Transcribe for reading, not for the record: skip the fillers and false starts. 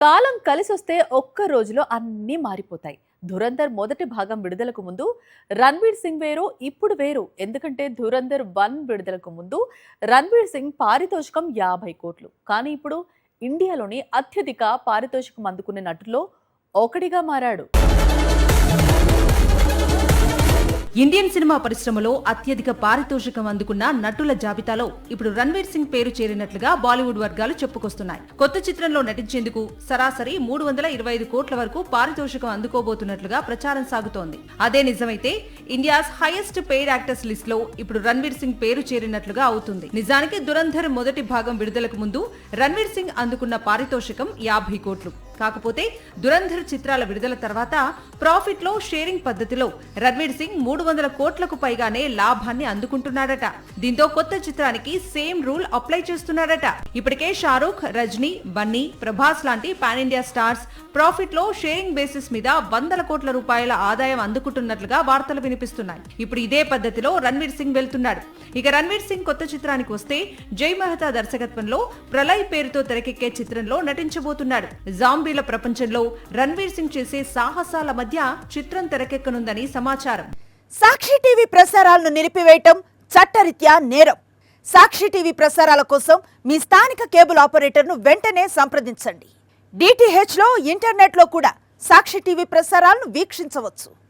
కాలం కలిసొస్తే ఒక్క రోజులో అన్నీ మారిపోతాయి. 'ధురంధర్' మొదటి భాగం విడుదలకు ముందు రణ్వీర్ సింగ్ వేరు, ఇప్పుడు వేరు. ఎందుకంటే 'ధురంధర్ 1' విడుదలకు ముందు రణ్వీర్ సింగ్ పారితోషికం 50 కోట్లు. కానీ ఇప్పుడు ఇండియాలోని అత్యధిక పారితోషికం అందుకునే నటుల్లో ఒకటిగా మారాడు. ఇండియన్ సినిమా పరిశ్రమలో అత్యధిక పారితోషికం అందుకున్న నటుల జాబితాలో ఇప్పుడు రణ్వీర్ సింగ్ పేరు చేరినట్లుగా బాలీవుడ్ వర్గాలు చెప్పుకొస్తున్నాయి. కొత్త చిత్రంలో నటించేందుకు సరాసరి 325 కోట్ల వరకు పారితోషికం అందుకోబోతున్నట్లుగా ప్రచారం సాగుతోంది. అదే నిజమైతే India's highest paid actors list లో ఇప్పుడు రణ్వీర్ సింగ్ పేరు చేరినట్లుగా అవుతుంది. నిజానికి 'ధురంధర్' మొదటి భాగం విడుదలకు ముందు రణ్వీర్ సింగ్ అందుకున్న పారితోషికం 50 కోట్లు. కాకపోతే 'ధురంధర్' చిత్రాల విడుదల తర్వాత ప్రాఫిట్ లో షేరింగ్ పద్ధతిలో రణ్వీర్ సింగ్ 300 కోట్లకు పైగానే లాభాన్ని అందుకుంటున్నాడట. దీంతో కొత్త చిత్రానికి సేమ్ రూల్ అప్లై చేస్తున్నాడట. ఇప్పటికే షారూఖ్, రజనీ, బన్నీ, ప్రభాస్ లాంటి పాన్ ఇండియా స్టార్స్ ప్రాఫిట్ లో షేరింగ్ బేసిస్ మీద 100 కోట్ల రూపాయల ఆదాయం అందుకుంటున్నట్లుగా వార్తలు వినిపిస్తున్నాయి. ఇప్పుడు ఇదే పద్ధతిలో రణ్వీర్ సింగ్ వెళ్తున్నాడు. ఇక రణ్వీర్ సింగ్ కొత్త చిత్రానికి వస్తే జై మెహతా దర్శకత్వంలో ప్రళయ్ పేరుతో తెరకెక్కే చిత్రంలో నటించబోతున్నాడు. జాంబీల ప్రపంచంలో రణ్వీర్ సింగ్ చేసే సాహసాల మధ్య చిత్రం తెరకెక్కనుందని సమాచారం. సాక్షి టీవీ ప్రసారాలను నిలిపివేయటం చట్టరీత్యా నేరం. సాక్షి టీవీ ప్రసారాల కోసం మీ స్థానిక కేబుల్ ఆపరేటర్ను వెంటనే సంప్రదించండి. DTH లో, ఇంటర్నెట్లో కూడా సాక్షి టీవీ ప్రసారాలను వీక్షించవచ్చు.